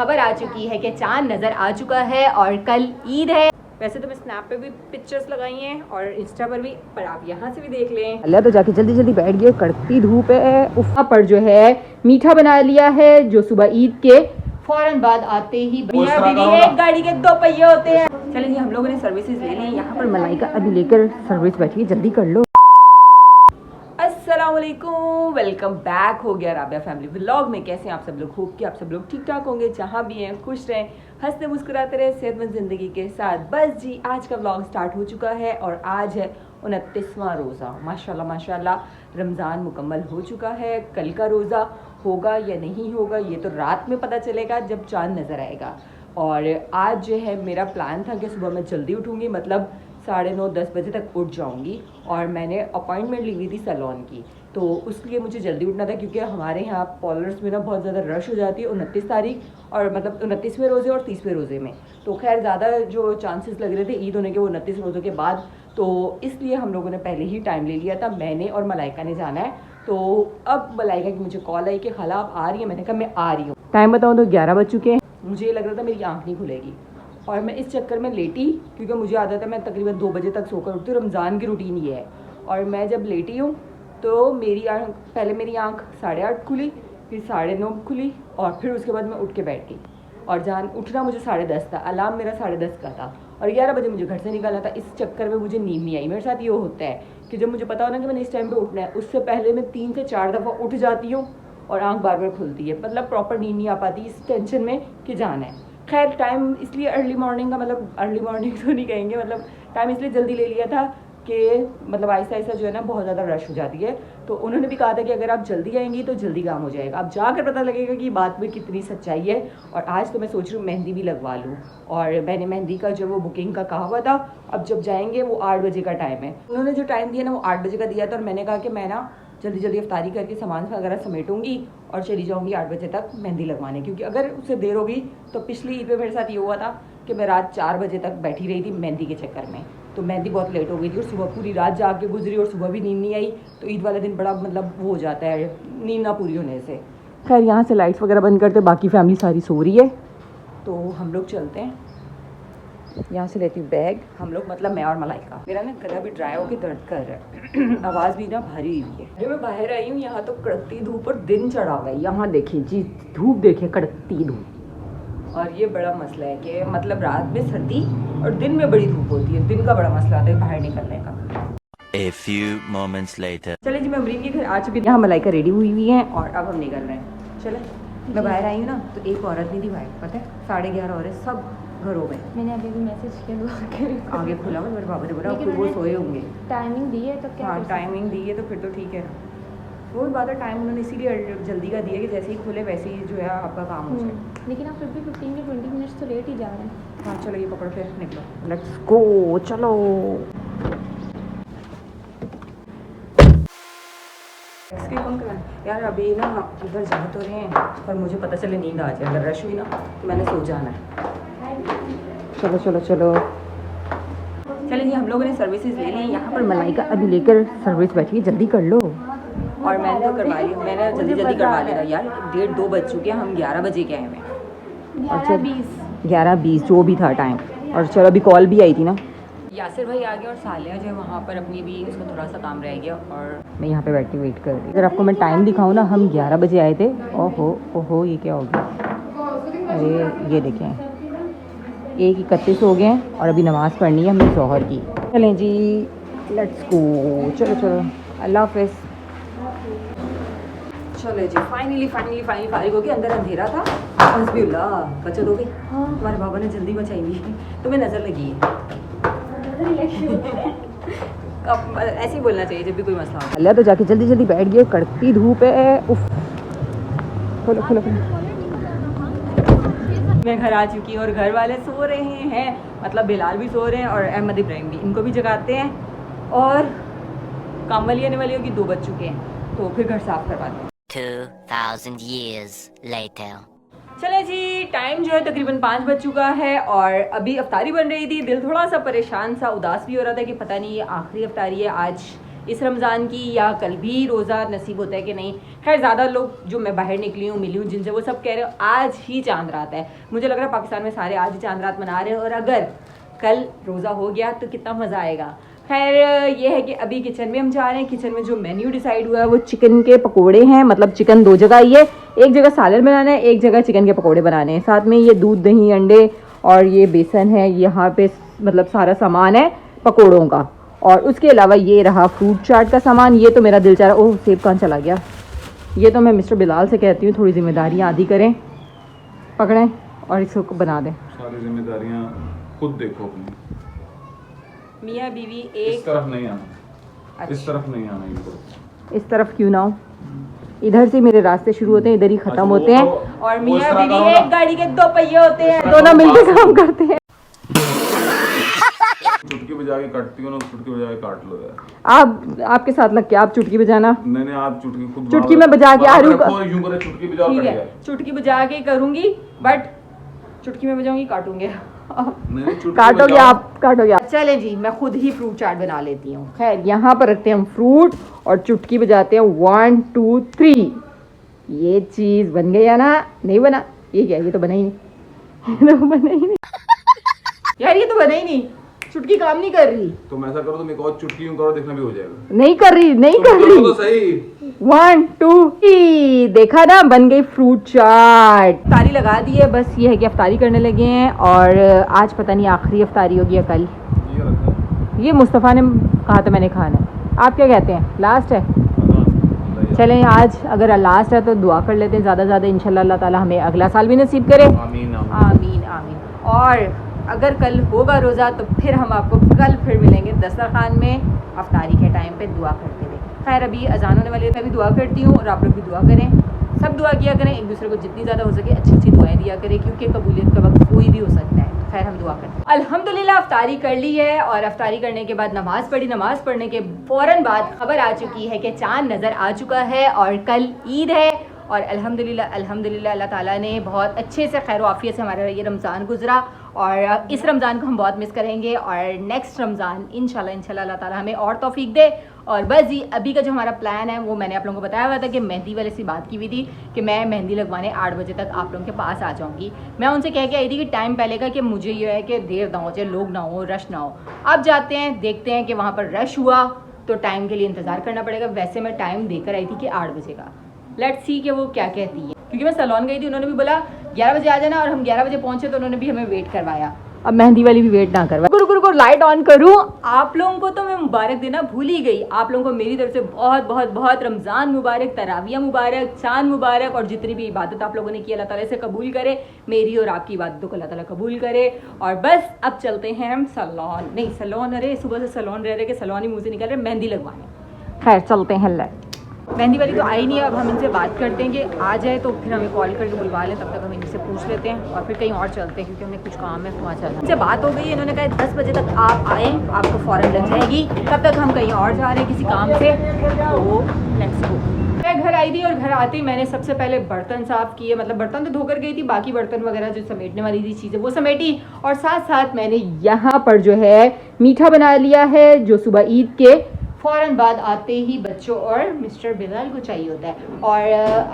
खबर आ चुकी है कि चांद नजर आ चुका है और कल ईद है। वैसे तो मैं स्नैप पे भी पिक्चर्स लगाई हैं और इंस्टा पर भी, पर आप यहाँ से भी देख लें। अल्लाह तो जाके जल्दी जल्दी बैठ गए, कड़कती धूप है। वहाँ पर जो है मीठा बना लिया है, जो सुबह ईद के फौरन बाद आते ही एक गाड़ी के दो पहिए होते हैं। चलिए जी, हम लोगों ने सर्विसेज ले ली। यहाँ पर मलाइका अभी लेकर सर्विस बैठी है, जल्दी कर लो। अस्सलामुअलैकुम, वेलकम बैक हो गया राबिया फैमिली व्लॉग में। कैसे हैं आप सब लोग? होप कि आप सब लोग ठीक ठाक होंगे, जहाँ भी हैं खुश रहें, हंसते मुस्कुराते रहे, सेहतमंद ज़िंदगी के साथ। बस जी, आज का व्लॉग स्टार्ट हो चुका है और आज है 29वां रोज़ा। माशाल्लाह माशाल्लाह रमज़ान मुकम्मल हो चुका है। कल का रोज़ा होगा या नहीं होगा ये तो रात में पता चलेगा जब चाँद नज़र आएगा। और आज जो है मेरा प्लान था कि सुबह मैं जल्दी उठूँगी, मतलब 9:30-10 बजे तक उठ जाऊंगी। और मैंने अपॉइंटमेंट ली हुई थी सैलून की, तो उसलिए मुझे जल्दी उठना था क्योंकि हमारे यहाँ पार्लर्स में ना बहुत ज़्यादा रश हो जाती है 29 तारीख, और मतलब 29वें रोज़े और 30वें रोज़े में। तो खैर ज़्यादा जो चांसेस लग रहे थे ईद होने के वो 29 रोज़ों के बाद, तो इसलिए हम लोगों ने पहले ही टाइम ले लिया था। मैंने और मलाइका ने जाना है। तो अब मलाइका की मुझे कॉल आई कि खाला आप आ रही हैं? मैंने कहा मैं आ रही हूँ। टाइम बताऊँ तो 11 बज चुके हैं। मुझे ये लग रहा था मेरी आँख नहीं खुलेगी और मैं इस चक्कर में लेटी, क्योंकि मुझे आदत है मैं तकरीबन 2 बजे तक सोकर उठती हूँ। रमज़ान की रूटीन ये है। और मैं जब लेटी हूँ तो मेरी आँख, पहले मेरी आँख 8:30 खुली, फिर 9:30 खुली, और फिर उसके बाद मैं उठ के बैठ गई। और उठना मुझे 10:30 था, अलार्म मेरा 10:30 का था, और 11 बजे मुझे घर से निकलना था। इस चक्कर में मुझे नींद नहीं आई। मेरे साथ ये होता है कि जब मुझे पता हो ना कि मैंने इस टाइम पर उठना है, उससे पहले मैं 3 से 4 दफ़ा उठ जाती हूँ और आँख बार बार खुलती है। मतलब प्रॉपर नींद नहीं आ पाती इस टेंशन में कि जाना है। खैर टाइम इसलिए अर्ली मॉर्निंग का, मतलब अर्ली मॉर्निंग तो नहीं कहेंगे, मतलब टाइम इसलिए जल्दी ले लिया था कि मतलब आहिस्ता आहिस्ता जो है ना बहुत ज़्यादा रश हो जाती है। तो उन्होंने भी कहा था कि अगर आप जल्दी आएंगी तो जल्दी काम हो जाएगा। अब जाकर पता लगेगा कि बात में कितनी सच्चाई है। और आज तो मैं सोच रही हूँ मेहंदी भी लगवा लूँ, और मैंने मेहंदी का जो वो बुकिंग का कहा हुआ था, अब जब जाएंगे वो 8 बजे का टाइम है। उन्होंने जो टाइम दिया ना वो 8 बजे का दिया था, और मैंने कहा कि मैं ना जल्दी जल्दी अफ्तारी करके सामान वगैरह समेटूंगी और चली जाऊंगी 8 बजे तक मेहंदी लगवाने, क्योंकि अगर उससे देर होगी तो पिछली ईद पे मेरे साथ ये हुआ था कि मैं रात 4 बजे तक बैठी रही थी मेहंदी के चक्कर में। तो मेहंदी बहुत लेट हो गई थी और सुबह पूरी रात जाग के गुजरी और सुबह भी नींद नहीं आई। तो ईद वाले दिन बड़ा मतलब वो हो जाता है नींद ना पूरी होने से। खैर यहाँ से लाइट्स वगैरह बंद करते, बाकी फैमिली सारी सो रही है, तो हम लोग चलते हैं। यहाँ से लेती हूँ बैग। हम लोग मतलब मैं और मलाइका। मेरा ना गला भी ड्राई होकर दर्द कर रहा है आवाज़ भी ना भारी हुई है। अरे मैं बाहर आई हूँ, यहाँ तो कड़कती धूप और दिन चढ़ा हुआ है। यहाँ देखिए जी, धूप देखिए, कड़कती धूप। और ये बड़ा मसला है कि मतलब रात में सर्दी और दिन में बड़ी धूप होती है। दिन का बड़ा मसला आता है बाहर निकलने का। A few moments later. चले जी, मैं अमरीन के घर आ चुकी हूँ। यहाँ मलाइका रेडी हुई हुई है और अब हम निकल रहे हैं। चले, मैं बाहर आई हूँ ना तो एक औरत नहीं थी बाहर, पता है 11:30 हो रहे, सब घरों में। मैंने अभी भी मैसेज किया, आगे खुला हुआ, मेरे बाबा ने बोला फिर वो सोए होंगे। टाइमिंग दी है तो क्या? हाँ टाइमिंग दी है तो फिर तो ठीक है। वो बात है, टाइम उन्होंने इसीलिए जल्दी का दिया कि जैसे ही खुले वैसे ही जो है आपका काम हो जाए। लेकिन आप फिर भी 15 या 20 मिनट्स तो लेट ही जा रहे हैं। हाँ चलो, ये पकड़ो फिर निकलो, लेट्स गो, चलो। यार अभी ना इधर जा तो रहे हैं पर मुझे पता चले नींद आ जाए। अगर रश हुई ना तो मैंने सो जाना है। चलो चलो चलो, चलिए जी, हम लोगों ने सर्विसेज ले ली। यहाँ पर मलाइका अभी लेकर सर्विस बैठी है, जल्दी कर लो। और मैंने तो करवा ली, मैंने जल्दी जल्दी करवा लिया यार। 1:30-2 बज चुके हैं, हम 11 बजे के आए हैं। 11:20 जो भी था टाइम। और चलो अभी कॉल भी आई थी ना, यासिर भाई आ गया और सालिया जो है वहाँ पर अपनी भी उसको थोड़ा सा काम रह गया, और मैं यहाँ पे बैठ के वेट कर रही। अगर आपको मैं टाइम दिखाऊँ ना, हम 11 बजे आए थे। ओहो ओहो, ये क्या हो गया? अरे ये देखें, 1:31 हो गए हैं और अभी नमाज़ पढ़नी है हमने ज़ोहर की। चलें जी, लेट्स गो, चलो चलो, अल्लाह हाफ़िज़। चलो जी, फाइनली फारिग हो गई। अंदर अंधेरा था, हस्बुल्लाह, बचत हो गई। हाँ तुम्हारे बाबा ने जल्दी बचाई हुई, तुम्हें नज़र लगी है। अब ऐसे ही बोलना चाहिए जब भी कोई मसला हो। अल्लाह तो जाके जल्दी जल्दी बैठ गए, कड़कती धूप है। उफ, खोलो खोलो खोलो। मैं घर आ चुकी हूँ और घर वाले सो रहे हैं, मतलब बिलाल भी सो रहे हैं और अहमद इब्राहिम भी। इनको भी जगाते हैं और काम वाली आने वाली होगी, 2 बज चुके हैं, तो फिर घर साफ करवाते हैं। 2000 years later. चले जी, टाइम जो है तकरीबन 5 बज चुका है और अभी अफ्तारी बन रही थी। दिल थोड़ा सा परेशान सा, उदास भी हो रहा था कि पता नहीं ये आखिरी अफ्तारी है आज इस रमज़ान की या कल भी रोज़ा नसीब होता है कि नहीं। खैर ज़्यादा लोग जो मैं बाहर निकली हूँ मिली हूँ जिनसे, वो सब कह रहे हो आज ही चांद रात है। मुझे लग रहा है पाकिस्तान में सारे आज ही चांद रात मना रहे हैं, और अगर कल रोज़ा हो गया तो कितना मज़ा आएगा। खैर ये है कि अभी किचन में हम जा रहे हैं। किचन में जो मेन्यू डिसाइड हुआ है वो चिकन के पकोड़े हैं, मतलब चिकन 2 जगह ही है, एक जगह सालन बनाना है, एक जगह चिकन के पकोड़े बनाने हैं। साथ में ये दूध दही अंडे और ये बेसन है, यहाँ पे मतलब सारा सामान है पकोड़ों का। और उसके अलावा ये रहा फ्रूट चाट का सामान। ये तो मेरा दिल चाह रहा, ओह सेब कहाँ चला गया। ये तो मैं मिस्टर बिलाल से कहती हूँ थोड़ी जिम्मेदारियाँ आधी करें, पकड़ें और इसको बना दें। सारी जिम्मेदारियाँ खुद देखो अपनी। मियाँ बीवी इस तरफ नहीं आना, अच्छा। इस तरफ नहीं आना इनको। इस तरफ क्यों ना हो, इधर से मेरे रास्ते शुरू होते हैं, इधर ही खत्म होते हैं। और मियाँ बीवी एक गाड़ी के 2 पहिए होते हैं, दोनों मिलकर काम करते हैं। चुटकी बजा के काटती हो ना, चुटकी बजा के काट लो यार। आप आपके साथ लग के आप चुटकी बजाना। नहीं आप चुटकी खुद चुटकी में बजा के आरू यूं करे, चुटकी बजाओ ठीक कट है, जाए। चुटकी बजा के करूंगी, बट चुटकी में बजाऊंगी काटूंगे। नहीं चुटकी काटोगे बजाओ। आप, काटोगे आप। चलें जी, मैं खुद ही फ्रूट चाट बना लेती हूँ। खैर यहाँ पर रखते हैं हम फ्रूट और चुटकी बजाते हैं 1 2 3। ये चीज़ बन गई है ना? नहीं बना? ये क्या, ये तो बना ही नहीं। ये तो बना ही नहीं यार, ये तो बना ही नहीं। चुटकी काम नहीं कर रही। तुम ऐसा करो, तुम एक और चुटकी यूं करो, देखना भी हो जाएगा। नहीं कर रही, नहीं कर तुम रही। करो तो सही। 1 2 3, देखा ना, बन गई फ्रूट चाट। अफ्तारी लगा दी है, बस ये है कि अफ्तारी करने लगे हैं। और आज पता नहीं आखिरी अफ्तारी होगी या कल। ये रखा है। ये मुस्तफ़ा ने कहा था मैंने खाना है, आप क्या कहते हैं? लास्ट है? चलें आज अगर लास्ट है तो दुआ कर लेते हैं ज़्यादा से ज़्यादा, इंशाल्लाह अल्लाह ताला हमें अगला साल भी नसीब करे। आमीन आमीन। आमीन आमीन। और अगर कल होगा रोज़ा तो फिर हम आपको कल फिर मिलेंगे दस्तरखान में अफ्तारी के टाइम पे दुआ करते हुए। खैर अभी अजान होने वाली है, मैं भी दुआ करती हूँ और आप लोग भी दुआ करें, सब दुआ किया करें, एक दूसरे को जितनी ज़्यादा हो सके अच्छी अच्छी दुआएं दिया करें, क्योंकि कबूलियत का वक्त कोई भी हो सकता है। खैर हम दुआ करते हैं। अल्हम्दुलिल्लाह अफ्तारी कर ली है, और अफ्तारी करने के बाद नमाज़ पढ़ी। नमाज़ पढ़ने के फ़ौरन बाद खबर आ चुकी है कि चाँद नज़र आ चुका है और कल ईद है। और अल्हम्दुलिल्लाह अल्हम्दुलिल्लाह अल्लाह ताला ने बहुत अच्छे से खैर आफियत से हमारा ये रमज़ान गुजरा, और इस रमज़ान को हम बहुत मिस करेंगे। और नेक्स्ट रमज़ान इंशाल्लाह अल्लाह ताला हमें और तौफीक दे। और बस जी अभी का जो हमारा प्लान है वो मैंने आप लोगों को बताया हुआ था कि मेहंदी वाले से बात की हुई थी कि मैं मेहंदी लगवाने 8 बजे तक आप लोगों के पास आ जाऊंगी। मैं उनसे कह के आई थी कि टाइम पहले का, कि मुझे ये है कि देर ना हो जाए, लोग ना हो, रश ना हो। अब जाते हैं, देखते हैं कि वहाँ पर रश हुआ तो टाइम के लिए इंतज़ार करना पड़ेगा। वैसे मैं टाइम देकर आई थी कि 8 बजे का। लेट्स सी कि वो क्या कहती है, क्योंकि मैं सैलून गई थी, उन्होंने भी बोला 11 बजे आ जाना, और हम 11 बजे पहुँचे तो उन्होंने भी हमें वेट करवाया। अब मेहंदी वाली भी वेट ना करवाए। गुरु को लाइट ऑन करूं। आप लोगों को तो मैं मुबारक देना भूल ही गई। आप लोगों को मेरी तरफ से बहुत बहुत बहुत रमज़ान मुबारक, तरावियाँ मुबारक, चांद मुबारक, और जितनी भी इबादत आप लोगों ने की अल्लाह ताला से कबूल करे, मेरी और आपकी इबादतों को अल्लाह ताला कबूल करे। और बस अब चलते हैं हम सैलून, नहीं सैलून, अरे सुबह से सैलून रह रहे कि सैलून ही मुँह से निकल रहे, मेहंदी लगवाने। खैर चलते हैं। मेहंदी वाली तो आई नहीं है, अब हम इनसे बात करते हैं कि आ जाए तो फिर हमें कॉल करके बुलवा लें, तब तक हम इनसे पूछ लेते हैं और फिर कहीं और चलते हैं, क्योंकि हमें कुछ काम है वहाँ चलना। इनसे बात हो गई है, इन्होंने कहा 10 बजे तक आप आएँ, आपको फ़ौरन लग जाएगी, तब तक हम कहीं और जा रहे हैं किसी काम से, तो लेट्स गो। मैं घर आई थी और घर आते ही मैंने सबसे पहले बर्तन साफ़ किए, मतलब बर्तन तो धोकर गई थी, बाकी बर्तन वगैरह जो समेटने वाली थी चीज़ें वो समेटी, और साथ साथ मैंने यहाँ पर जो है मीठा बना लिया है, जो सुबह ईद के फ़ौरन बाद आते ही बच्चों और मिस्टर बिलाल को चाहिए होता है। और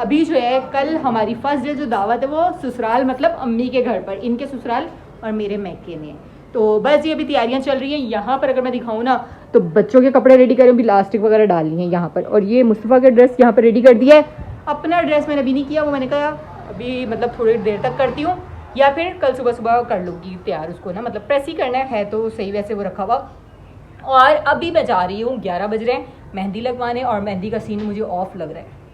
अभी जो है कल हमारी फर्स्ट डे जो दावत है वो ससुराल, मतलब अम्मी के घर पर, इनके ससुराल और मेरे मैके में। तो बस ये अभी तैयारियां चल रही हैं। यहाँ पर अगर मैं दिखाऊँ ना तो बच्चों के कपड़े रेडी करें, अभी इलास्टिक वगैरह डाली हैं यहाँ पर, और ये मुस्तफ़ा का ड्रेस यहाँ पर रेडी कर दिया है। अपना ड्रेस मैंने अभी नहीं किया, वो मैंने कहा अभी मतलब थोड़ी देर तक करती हूँ, या फिर कल सुबह सुबह कर लूँगी तैयार उसको ना, मतलब प्रेस ही करना है तो सही वैसे वो रखा हुआ। और अभी मैं जा रही हूँ, 11 बज रहे हैं, मेहंदी लगवाने, और मेहंदी का सीन मुझे ऑफ लग रहा है।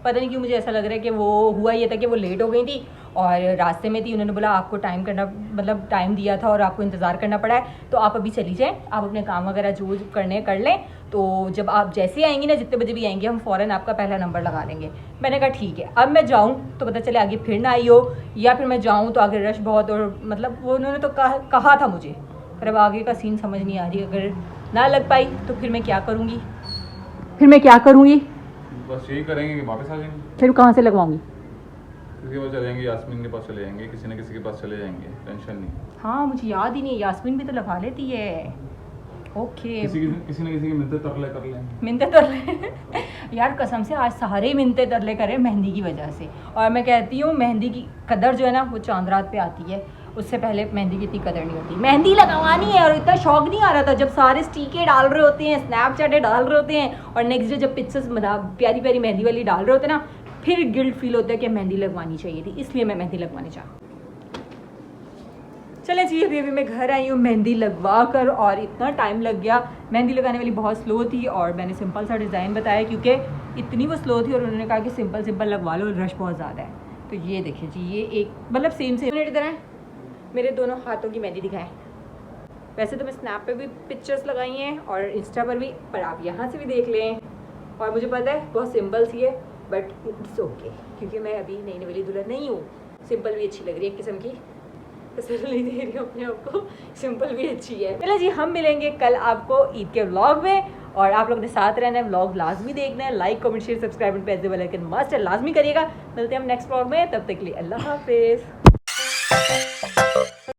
पता नहीं क्यों मुझे ऐसा लग रहा है कि वो हुआ ये था कि वो लेट हो गई थी और रास्ते में थी, उन्होंने बोला आपको टाइम करना, मतलब टाइम दिया था और आपको इंतज़ार करना पड़ा है, तो आप अभी चली जाएं, आप अपने काम वगैरह जो करने कर लें, तो जब आप जैसे आएंगी ना, जितने बजे भी आएंगे, हम फ़ौरन आपका पहला नंबर लगा लेंगे। मैंने कहा ठीक है। अब मैं जाऊँ तो पता चले आगे फिर ना आई हो, या फिर मैं जाऊँ तो आगे रश बहुत, और मतलब वो उन्होंने तो कहा था मुझे, पर अब आगे का सीन समझ नहीं आ रही। अगर ना लग पाई तो फिर मैं क्या करूँगी, बस यही करेंगे कि वापस आ जाएंगे, फिर कहाँ से लगवाऊंगी? किसी के पास चले जाएंगे, यास्मीन के पास चले जाएंगे, किसी न किसी के पास चले जाएंगे, टेंशन नहीं। हाँ मुझे याद ही नहीं, यास्मीन भी तो लगा लेती है। ओके किसी न किसी की मिलते तरले कर लें। मिनते तरले यार कसम से आज सारे ही मिनते तरले करे मेहंदी की वजह से। और मैं कहती हूँ मेहंदी की कदर जो है ना वो चांद रात पे आती है, उससे पहले मेहंदी की इतनी कदर नहीं होती। मेहंदी लगवानी है और इतना शौक नहीं आ रहा था जब सारे स्टिके डाल रहे होते हैं, स्नैपचैटे डाल रहे होते हैं और नेक्स्ट डे जब पिक्चर्स प्यारी प्यारी मेहंदी वाली डाल रहे होते हैं ना, फिर गिल्ट फील होता है कि मेहंदी लगवानी चाहिए थी, इसलिए मैं मेहंदी लगवाने चाहती। चले जी अभी मैं घर आई हूँ मेहंदी लगवा कर, और इतना टाइम लग गया। मेहंदी लगाने वाली बहुत स्लो थी और मैंने सिंपल सा डिज़ाइन बताया क्योंकि इतनी वो स्लो थी और उन्होंने कहा कि सिंपल सिंपल लगवा लो, रश बहुत ज़्यादा है। तो ये देखिए जी, ये एक मतलब सेम तरह मेरे दोनों हाथों की मेहंदी दिखाएं। वैसे तो मैं स्नैप पे भी पिक्चर्स लगाई हैं और इंस्टा पर भी, पर आप यहाँ से भी देख लें। और मुझे पता है बहुत सिंपल सी है बट इट्स ओके, क्योंकि मैं अभी नई वाली दुल्हन नहीं हूँ। सिंपल भी अच्छी लग रही है, एक किस्म की तसल्ली नहीं दे रही हूँ अपने आप को, सिंपल भी अच्छी है। चलो जी हम मिलेंगे कल आपको ईद के व्लॉग में, और आप लोग ने साथ रहना है, व्लॉग लाजमी देखना है, लाइक कमेंट शेयर सब्सक्राइब पे मस्ट लाजमी करिएगा। मिलते हैं हम नेक्स्ट व्लॉग में, तब तक के लिए अल्लाह हाफिज़।